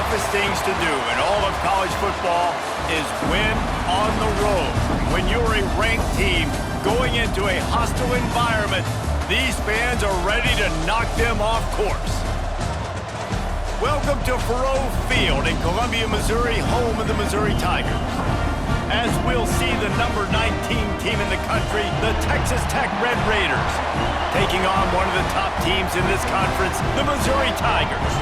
toughest things to do in all of college football is win on the road. When you're a ranked team going into a hostile environment, these fans are ready to knock them off course. Welcome to Faurot Field in Columbia, Missouri, home of the Missouri Tigers. As we'll see the number 19 team in the country, the Texas Tech Red Raiders, taking on one of the top teams in this conference, the Missouri Tigers.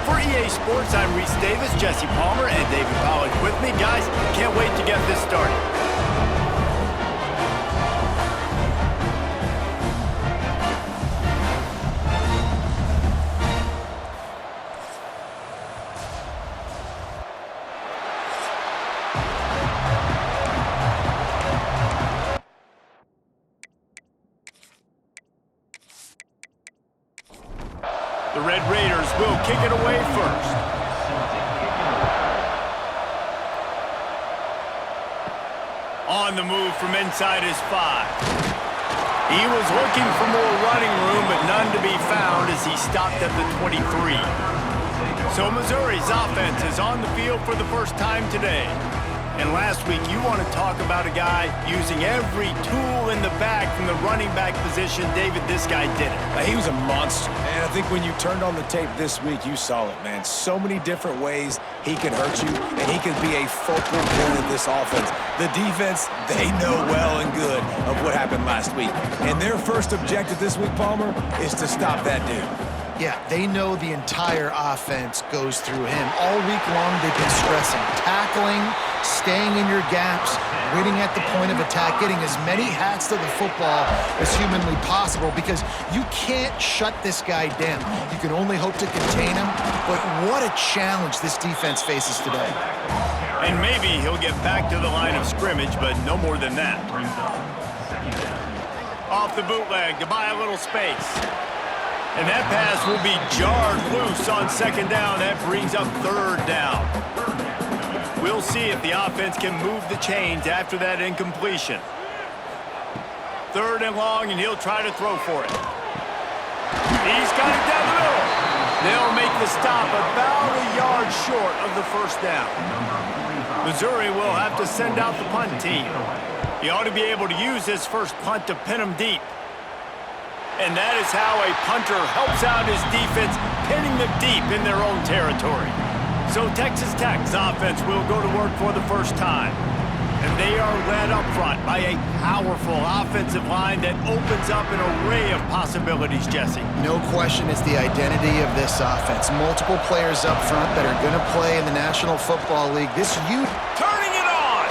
For EA Sports, I'm Reese Davis, Jesse Palmer, and David Pollack with me. Guys, can't wait to get this started. The Red Raiders will kick it away first. On the move from inside his 5. He was looking for more running room, but none to be found as he stopped at the 23. So Missouri's offense is on the field for the first time today. And last week, you want to talk about a guy using every tool in the bag from the running back position. David, this guy did it. He was a monster, man. I think when you turned on the tape this week, you saw it, man. So many different ways he could hurt you, and he could be a focal point of this offense. The defense, they know well and good of what happened last week. And their first objective this week, Palmer, is to stop that dude. Yeah, they know the entire offense goes through him. All week long, they've been stressing, tackling, staying in your gaps, winning at the point of attack, getting as many hats to the football as humanly possible because you can't shut this guy down. You can only hope to contain him, but what a challenge this defense faces today. And maybe he'll get back to the line of scrimmage, but no more than that. Off the bootleg to buy a little space. And that pass will be jarred loose on second down. That brings up third down. We'll see if the offense can move the chains after that incompletion. Third and long, and he'll try to throw for it. He's got it down the middle. They'll make the stop about a yard short of the first down. Missouri will have to send out the punt team. He ought to be able to use his first punt to pin him deep. And that is how a punter helps out his defense, pinning them deep in their own territory. So Texas Tech's offense will go to work for the first time. And they are led up front by a powerful offensive line that opens up an array of possibilities, Jesse. No question it's the identity of this offense. Multiple players up front that are going to play in the National Football League. Turning it on!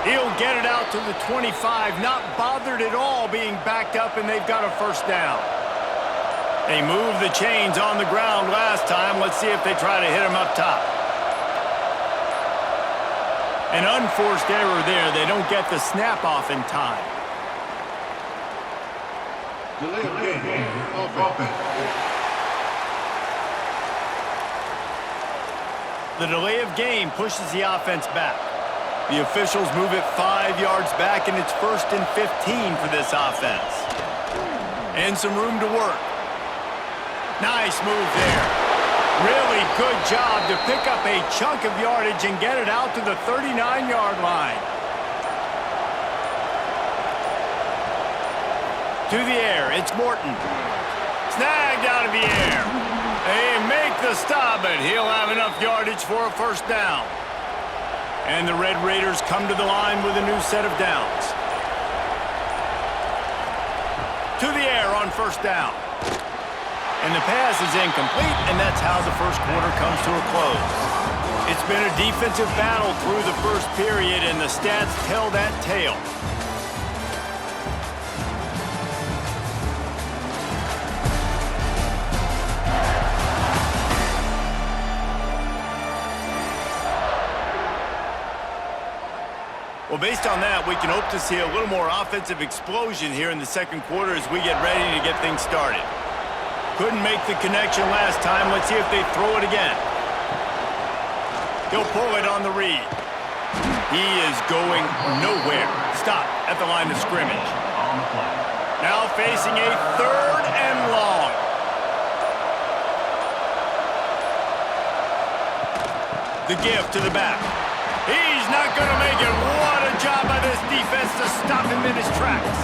He'll get it out to the 25, not bothered at all being backed up, and they've got a first down. They moved the chains on the ground last time. Let's see if they try to hit him up top. An unforced error there. They don't get the snap off in time. Delay of game, offense. The delay of game pushes the offense back. The officials move it 5 yards back, and it's 1st and 15 for this offense. And some room to work. Nice move there. Really good job to pick up a chunk of yardage and get it out to the 39-yard line. To the air, it's Morton. Snagged out of the air. They make the stop, but he'll have enough yardage for a first down. And the Red Raiders come to the line with a new set of downs. To the air on first down. And the pass is incomplete, and that's how the first quarter comes to a close. It's been a defensive battle through the first period, and the stats tell that tale. Well, based on that, we can hope to see a little more offensive explosion here in the second quarter as we get ready to get things started. Couldn't make the connection last time. Let's see if they throw it again. He'll pull it on the read. He is going nowhere. Stop at the line of scrimmage. Now facing a third and long. The give to the back. He's not going to make it. What a job by this defense to stop him in his tracks.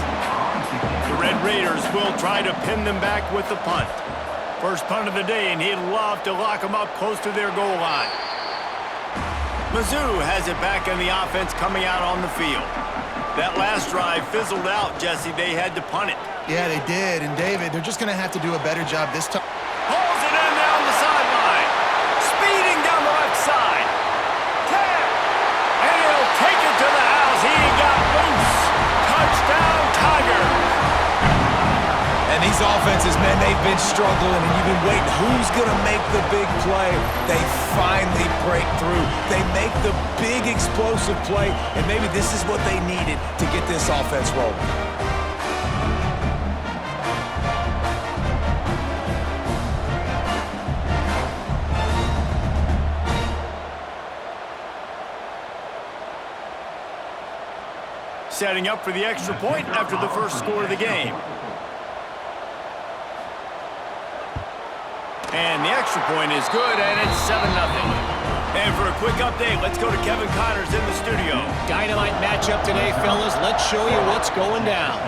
The Red Raiders will try to pin them back with the punt. First punt of the day, and he'd love to lock them up close to their goal line. Mizzou has it back in the offense coming out on the field. That last drive fizzled out, Jesse. They had to punt it. Yeah, they did. And, David, they're just going to have to do a better job this time. Pulls it in down the sideline. Speeding down the left side. And he'll take it to the house. He got loose. Touchdown, Tigers. And these offenses, man, they've been struggling, and you've been waiting. Who's going to make the big play? They finally break through. They make the big explosive play, and maybe this is what they needed to get this offense rolling. Setting up for the extra point after the first score of the game. And the extra point is good, and it's 7-0. And for a quick update, let's go to Kevin Connors in the studio. Dynamite matchup today, fellas. Let's show you what's going down.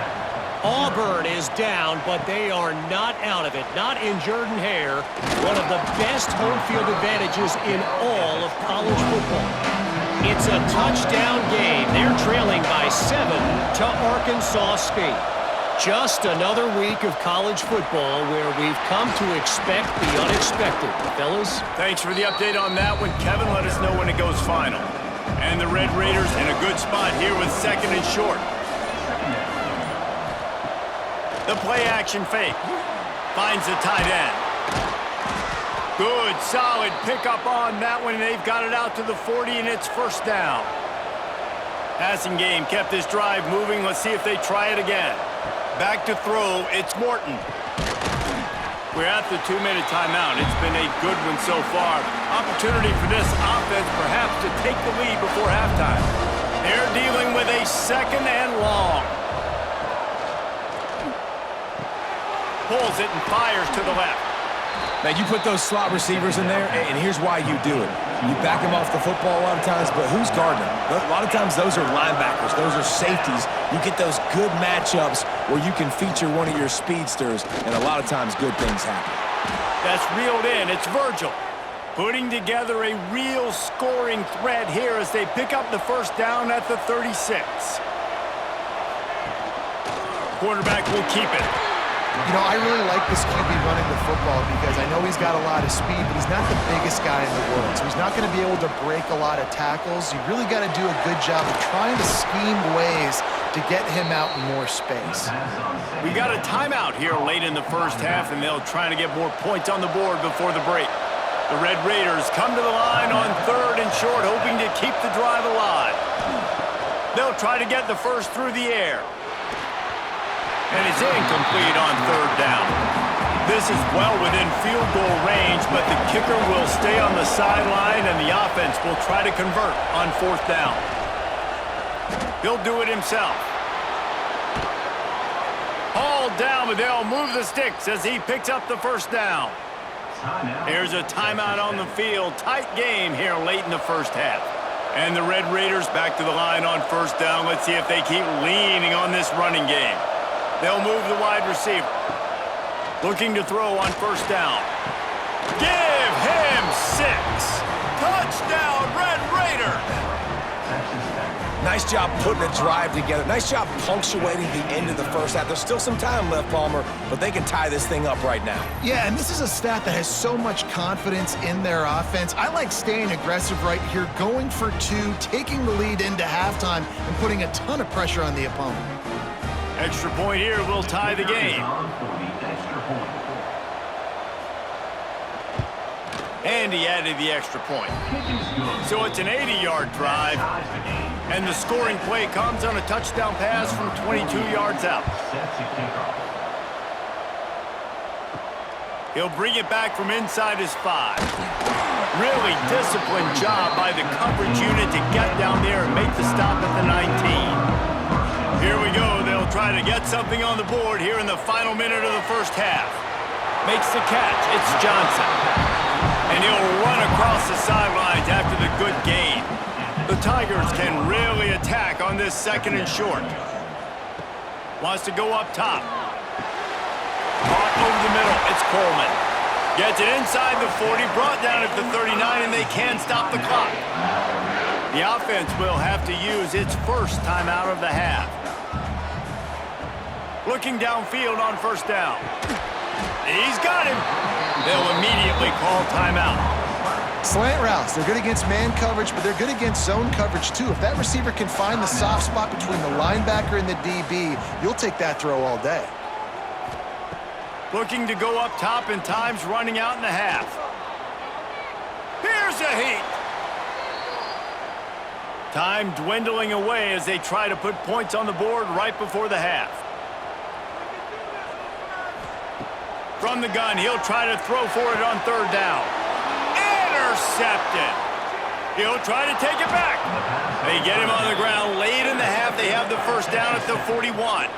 Auburn is down, but they are not out of it. Not in Jordan-Hare, one of the best home field advantages in all of college football. It's a touchdown game. They're trailing by 7 to Arkansas State. Just another week of college football where we've come to expect the unexpected. Fellas? Thanks for the update on that one, Kevin. Let us know when it goes final. And the Red Raiders in a good spot here with 2nd and short. The play action fake. Finds the tight end. Good, solid pickup on that one. They've got it out to the 40, and it's first down. Passing game kept this drive moving. Let's see if they try it again. Back to throw, it's Morton. We're at the 2-minute timeout. It's been a good one so far. Opportunity for this offense perhaps to take the lead before halftime. They're dealing with a 2nd and long. Pulls it and fires to the left. Now, you put those slot receivers in there, and here's why you do it. You back them off the football a lot of times, but who's guarding them? A lot of times those are linebackers. Those are safeties. You get those good matchups where you can feature one of your speedsters, and a lot of times good things happen. That's reeled in. It's Virgil putting together a real scoring threat here as they pick up the first down at the 36. Quarterback will keep it. You know, I really like this QB running the football because I know he's got a lot of speed, but he's not the biggest guy in the world. So he's not going to be able to break a lot of tackles. You really got to do a good job of trying to scheme ways to get him out in more space. We got a timeout here late in the first half, and they'll try to get more points on the board before the break. The Red Raiders come to the line on 3rd and short, hoping to keep the drive alive. They'll try to get the first through the air. And it's incomplete on 3rd down. This is well within field goal range, but the kicker will stay on the sideline, and the offense will try to convert on 4th down. He'll do it himself. Hauled down, but they'll move the sticks as he picks up the first down. Here's a timeout on the field. Tight game here late in the first half. And the Red Raiders back to the line on 1st down. Let's see if they keep leaning on this running game. They'll move the wide receiver. Looking to throw on 1st down. Give him 6. Touchdown, Red Raiders. Nice job putting a drive together. Nice job punctuating the end of the first half. There's still some time left, Palmer, but they can tie this thing up right now. Yeah, and this is a staff that has so much confidence in their offense. I like staying aggressive right here, going for 2, taking the lead into halftime, and putting a ton of pressure on the opponent. Extra point here will tie the game. And he added the extra point. So it's an 80-yard drive. And the scoring play comes on a touchdown pass from 22 yards out. He'll bring it back from inside his 5. Really disciplined job by the coverage unit to get down there and make the stop at the 19. Here we go. They'll try to get something on the board here in the final minute of the first half. Makes the catch. It's Johnson. And he'll run across the sidelines after the Tigers can really attack on this 2nd and short. Wants to go up top. Caught over the middle. It's Coleman. Gets it inside the 40, brought down at the 39, and they can't stop the clock. The offense will have to use its first timeout of the half. Looking downfield on 1st down. He's got him. They'll immediately call timeout. Slant routes, they're good against man coverage, but they're good against zone coverage too. If that receiver can find the soft spot between the linebacker and the DB, you'll take that throw all day. Looking to go up top, and time's running out in the half. Here's a heat. Time dwindling away as they try to put points on the board right before the half. From the gun, he'll try to throw for it on 3rd down. Intercepted. He'll try to take it back. They get him on the ground late in the half. They have the 1st down at the 41.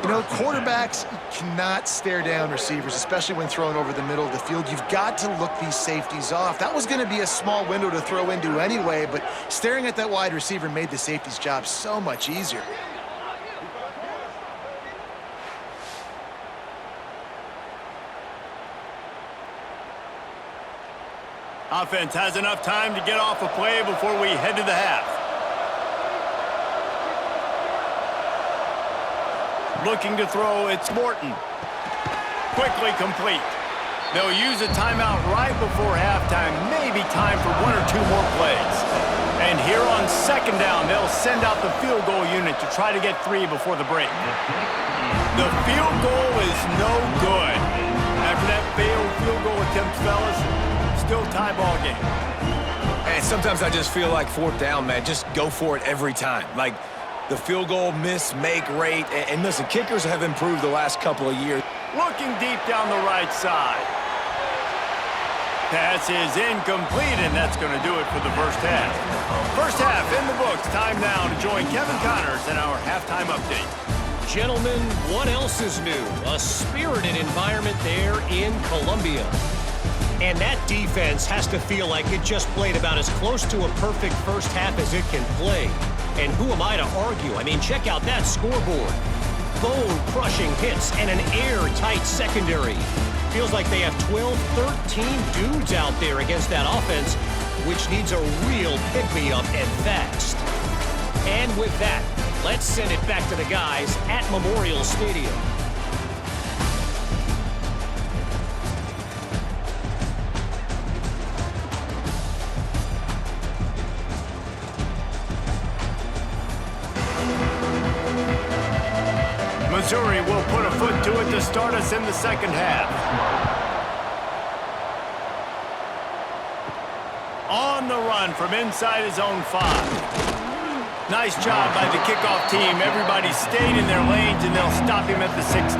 You know, quarterbacks cannot stare down receivers, especially when thrown over the middle of the field. You've got to look these safeties off. That was going to be a small window to throw into anyway, but staring at that wide receiver made the safety's job so much easier. Offense has enough time to get off a play before we head to the half. Looking to throw, it's Morton. Quickly complete. They'll use a timeout right before halftime, maybe time for 1 or 2 more plays. And here on 2nd down, they'll send out the field goal unit to try to get 3 before the break. The field goal is no good. After that failed field goal attempt, fellas, still tie ball game. And sometimes I just feel like 4th down, man, just go for it every time. Like the field goal miss, make rate. And listen, kickers have improved the last couple of years. Looking deep down the right side. Pass is incomplete, and that's going to do it for the 1st half. 1st half in the books. Time now to join Kevin Connors in our halftime update. Gentlemen, what else is new? A spirited environment there in Columbia. And that defense has to feel like it just played about as close to a perfect 1st half as it can play. And who am I to argue? I mean, check out that scoreboard. Bone-crushing hits and an airtight secondary. Feels like they have 12, 13 dudes out there against that offense, which needs a real pick-me-up and fast. And with that, let's send it back to the guys at Memorial Stadium. Missouri will put a foot to it to start us in the 2nd half. On the run from inside his own 5. Nice job by the kickoff team. Everybody stayed in their lanes, and they'll stop him at the 16.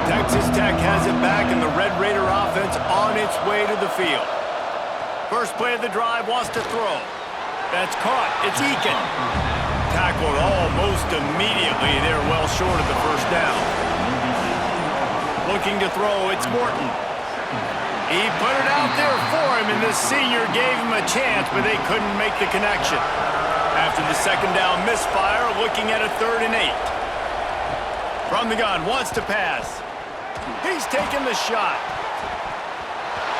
Texas Tech has it back, and the Red Raider offense on its way to the field. First play of the drive, wants to throw. That's caught. It's Eakin. Tackled almost immediately. They're well short of the 1st down. Looking to throw, it's Morton. He put it out there for him, and the senior gave him a chance, but they couldn't make the connection. After the 2nd down misfire, looking at a 3rd and 8. From the gun, wants to pass. He's taking the shot.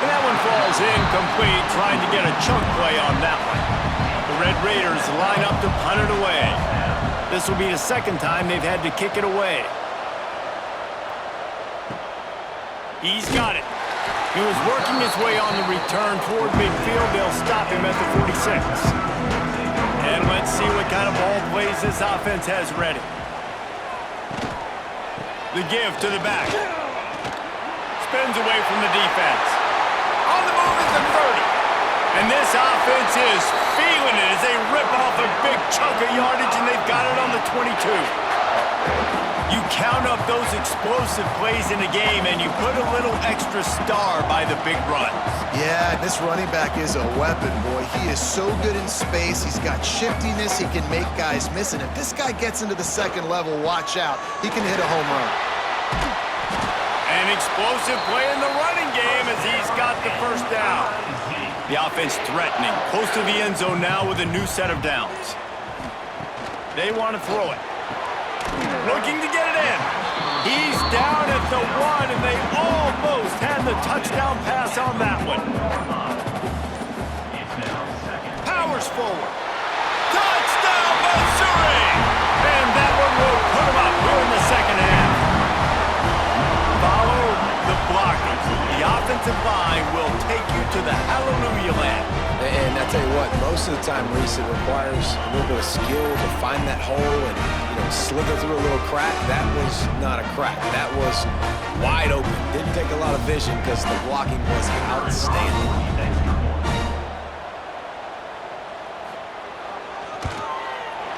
And that one falls incomplete, trying to get a chunk play on that one. The Red Raiders line up to punt it away. This will be the 2nd time they've had to kick it away. He's got it. He was working his way on the return toward midfield. They'll stop him at the 46. And let's see what kind of ball plays this offense has ready. The give to the back. Spins away from the defense. On the move is the 30. And this offense is feeling it as they rip off a big chunk of yardage, and they've got it on the 22. You count up those explosive plays in a game, and you put a little extra star by the big runs. Yeah, this running back is a weapon, boy. He is so good in space. He's got shiftiness. He can make guys miss. And if this guy gets into the 2nd level, watch out. He can hit a home run. An explosive play in the running game as he's got the 1st down. The offense threatening, close to the end zone now with a new set of downs. They want to throw it. Looking to get it in. He's down at the 1, and they almost had the touchdown pass on that one. Powers forward. Touchdown, Missouri! And that one will put him up here in the second half. Follow the blockers. The offensive line will take you to the hallelujah land. And I tell you what, most of the time, Reese, it requires a little bit of skill to find that hole and slither through a little crack. That was not a crack. That was wide open. Didn't take a lot of vision because the blocking was outstanding.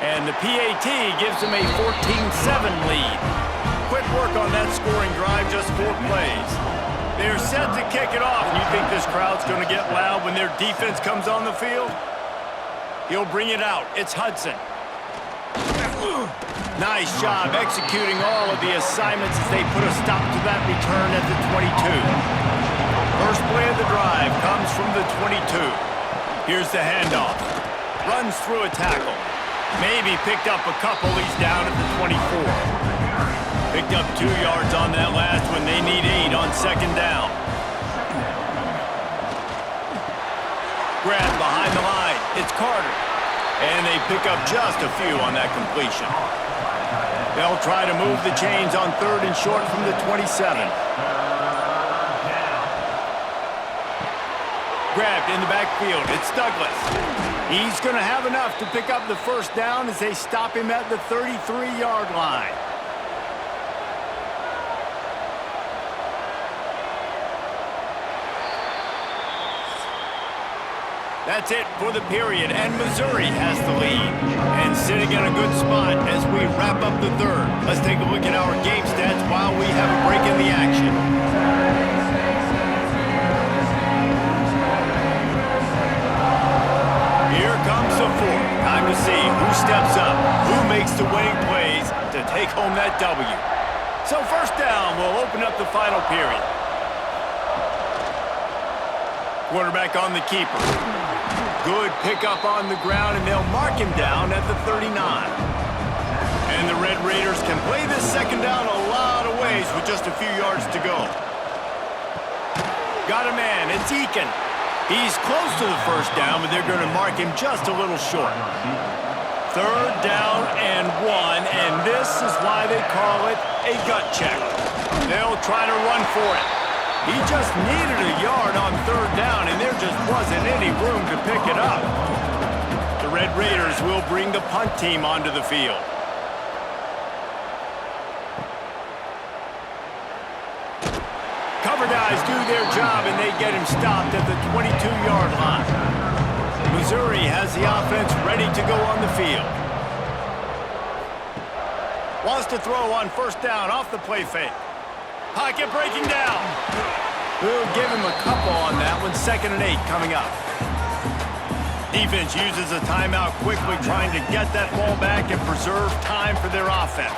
And the PAT gives them a 14-7 lead. Quick work on that scoring drive, just 4 plays. They're set to kick it off. And you think this crowd's going to get loud when their defense comes on the field? He'll bring it out. It's Hudson. Nice job executing all of the assignments as they put a stop to that return at the 22. First play of the drive comes from the 22. Here's the handoff. Runs through a tackle. Maybe picked up a couple. He's down at the 24. Picked up 2 yards on that last one. They need 8 on second down. Grab behind the line. It's Carter. And they pick up just a few on that completion. They'll try to move the chains on 3rd and short from the 27. Grabbed in the backfield. It's Douglas. He's going to have enough to pick up the first down as they stop him at the 33-yard line. That's it for the period, and Missouri has the lead. And sitting in a good spot as we wrap up the 3rd. Let's take a look at our game stats while we have a break in the action. Here comes the 4th. Time to see who steps up, who makes the winning plays to take home that W. So first down will open up the final period. Quarterback on the keeper. Good pickup on the ground, and they'll mark him down at the 39. And the Red Raiders can play this second down a lot of ways with just a few yards to go. Got a man, it's Eakin. He's close to the first down, but they're going to mark him just a little short. 3rd down and 1, and this is why they call it a gut check. They'll try to run for it. He just needed a yard on 3rd down, and there just wasn't any room to pick it up. The Red Raiders will bring the punt team onto the field. Cover guys do their job, and they get him stopped at the 22-yard line. Missouri has the offense ready to go on the field. Wants to throw on 1st down off the play fake. Pocket breaking down. We'll give him a couple on that one. 2nd and 8 coming up. Defense uses a timeout quickly, trying to get that ball back and preserve time for their offense.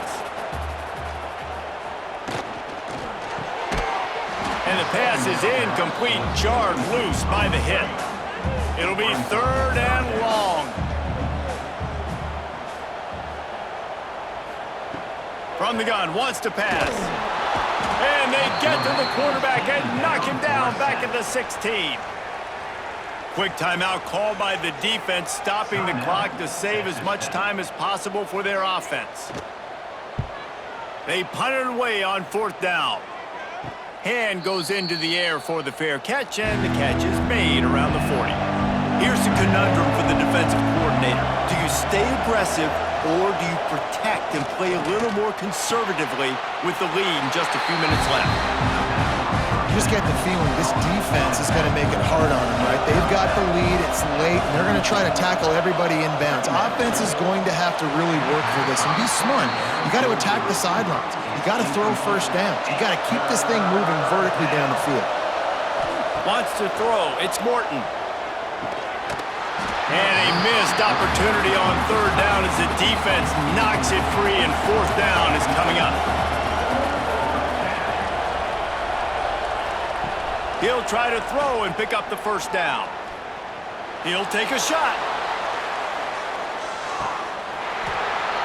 And the pass is incomplete, jarred loose by the hit. It'll be 3rd and long. From the gun, wants to pass. And they get to the quarterback and knock him down back at the 16. Quick timeout called by the defense, stopping the clock to save as much time as possible for their offense. They punt it away on 4th down. Hand goes into the air for the fair catch, and the catch is made around the 40. Here's the conundrum for the defensive coordinator. Do you stay aggressive, or do you protect and play a little more conservatively with the lead and just a few minutes left? You just get the feeling this defense is going to make it hard on them, right? They've got the lead, it's late, and they're going to try to tackle everybody inbounds. Offense is going to have to really work for this and be smart. You got to attack the sidelines. You got to throw 1st downs. You got to keep this thing moving vertically down the field. Wants to throw. It's Morton. And a missed opportunity on 3rd down as the defense knocks it free, and 4th down is coming up. He'll try to throw and pick up the 1st down. He'll take a shot.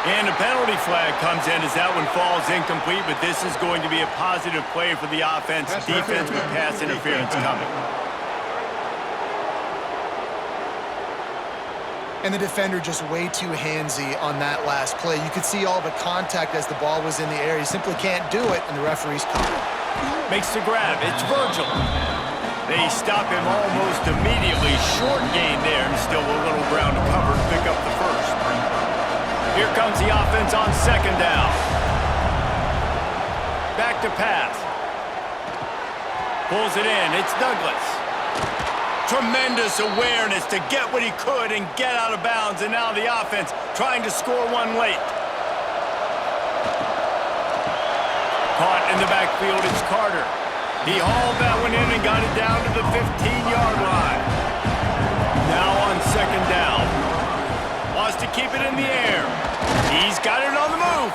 And a penalty flag comes in as that one falls incomplete, but this is going to be a positive play for the offense. Defense with pass interference coming. And the defender just way too handsy on that last play. You could see all the contact as the ball was in the air. He simply can't do it, and the referee's caught it. Makes the grab. It's Virgil. They stop him almost immediately. Short gain there, and still a little ground to cover to pick up the first. Here comes the offense on second down. Back to pass. Pulls it in. It's Douglas. Tremendous awareness to get what he could and get out of bounds. And now the offense trying to score one late. Caught in the backfield, it's Carter. He hauled that one in and got it down to the 15-yard line. Now on second down. Wants to keep it in the air. He's got it on the move.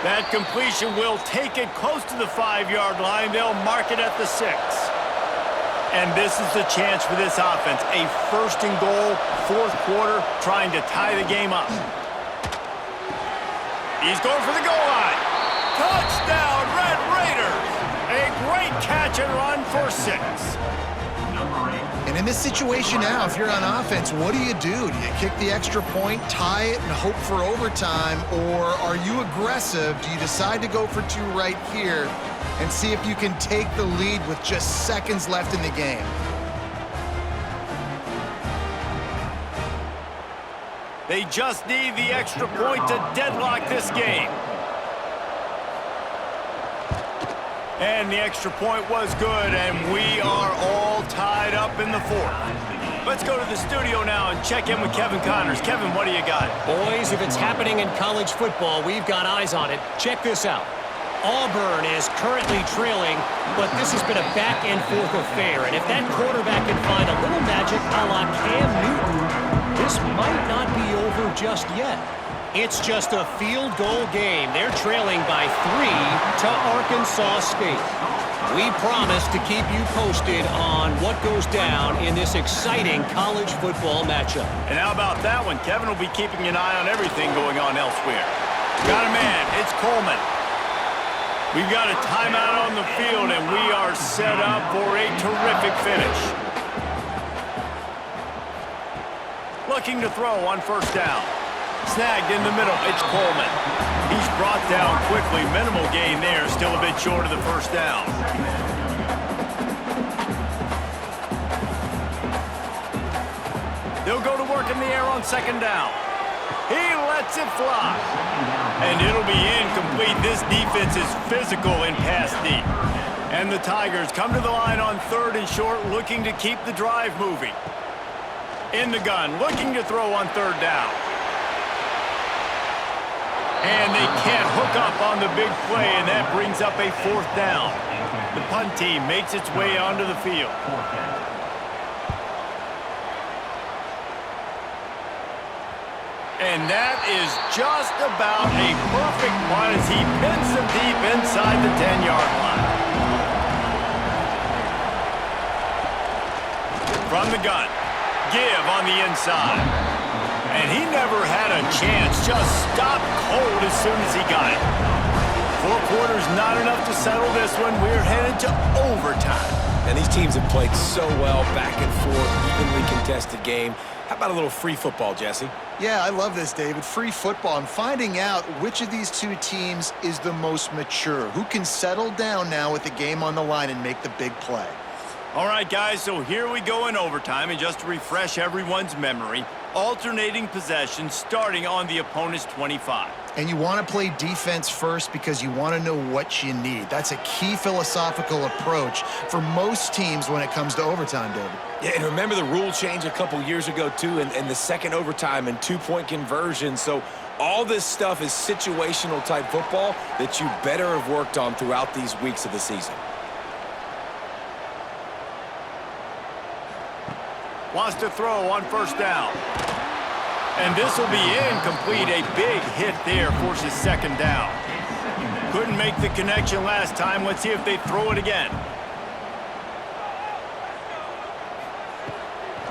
That completion will take it close to the 5-yard line. They'll mark it at the 6. And this is the chance for this offense. A first and goal, fourth quarter, trying to tie the game up. He's going for the goal line. Touchdown, Red Raiders. A great catch and run for 6. And in this situation now, if you're on offense, what do? Do you kick the extra point, tie it, and hope for overtime? Or are you aggressive? Do you decide to go for 2 right here and see if you can take the lead with just seconds left in the game? They just need the extra point to deadlock this game. And the extra point was good, and we are all tied up in the 4th. Let's go to the studio now and check in with Kevin Connors. Kevin, what do you got? Boys, if it's happening in college football, we've got eyes on it. Check this out. Auburn is currently trailing, but this has been a back-and-forth affair. And if that quarterback can find a little magic a la Cam Newton, this might not be over just yet. It's just a field goal game. They're trailing by 3 to Arkansas State. We promise to keep you posted on what goes down in this exciting college football matchup. And how about that one? Kevin will be keeping an eye on everything going on elsewhere. Got a man. It's Coleman. We've got a timeout on the field, and we are set up for a terrific finish. Looking to throw on first down. Snagged in the middle, it's Coleman. He's brought down quickly. Minimal gain there, still a bit short of the first down. They'll go to work in the air on second down. He lets it fly. And it'll be incomplete. This defense is physical in pass deep. And the Tigers come to the line on third and short, looking to keep the drive moving. In the gun, looking to throw on third down. And they can't hook up on the big play, and that brings up a 4th down. The punt team makes its way onto the field. And that is just about a perfect punt as he pins them deep inside the 10-yard line. From the gun, give on the inside. And he never had a chance, just stopped cold as soon as he got it. 4 quarters, not enough to settle this one. We're headed to overtime. And these teams have played so well, back and forth, evenly contested game. How about a little free football, Jesse? Yeah, I love this, David. Free football. I'm finding out which of these 2 teams is the most mature, who can settle down now with the game on the line and make the big play. All right, guys, so here we go in overtime, and just to refresh everyone's memory, alternating possession starting on the opponent's 25. And you want to play defense first because you want to know what you need. That's a key philosophical approach for most teams when it comes to overtime, David. Yeah, and remember the rule change a couple years ago, too, and the second overtime and 2-point conversion. So all this stuff is situational type football that you better have worked on throughout these weeks of the season. Wants to throw on first down. And this will be incomplete. A big hit there forces second down. Couldn't make the connection last time. Let's see if they throw it again.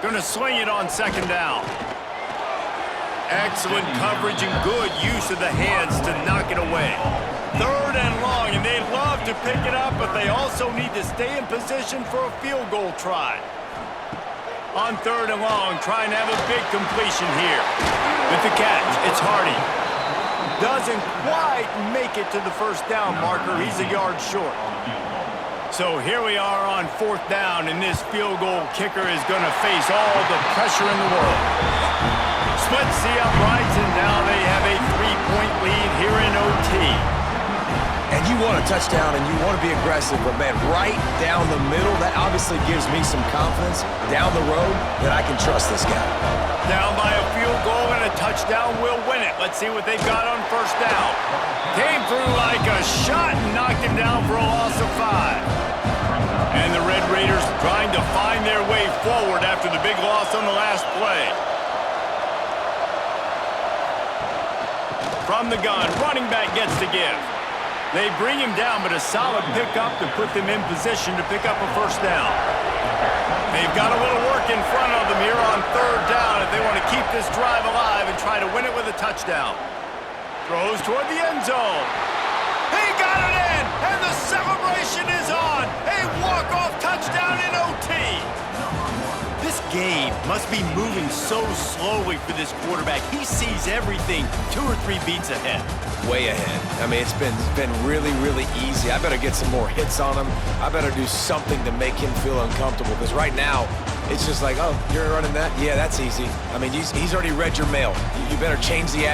Going to sling it on second down. Excellent coverage and good use of the hands to knock it away. Third and long, and they'd love to pick it up, but they also need to stay in position for a field goal try. On third and long, trying to have a big completion here. With the catch, it's Hardy. Doesn't quite make it to the first down marker. He's a yard short. So here we are on fourth down, and this field goal kicker is going to face all the pressure in the world. Splits the uprights, and now they have a 3-point lead here in OT. And you want a touchdown, and you want to be aggressive, but, man, right down the middle, that obviously gives me some confidence down the road that I can trust this guy. Down by a field goal, and a touchdown will win it. Let's see what they've got on first down. Came through like a shot and knocked him down for a loss of 5. And the Red Raiders trying to find their way forward after the big loss on the last play. From the gun, running back gets to give. They bring him down, but a solid pickup to put them in position to pick up a first down. They've got a little work in front of them here on third down if they want to keep this drive alive and try to win it with a touchdown. Throws toward the end zone. He got it in, and the celebration is on. A walk-off touchdown in OT. This game must be moving so slowly for this quarterback. He sees everything 2 or 3 beats ahead. Way ahead. I mean, it's been really, really easy. I better get some more hits on him. I better do something to make him feel uncomfortable, because right now, it's just like, oh, you're running that? Yeah, that's easy. I mean, he's already read your mail. You better change the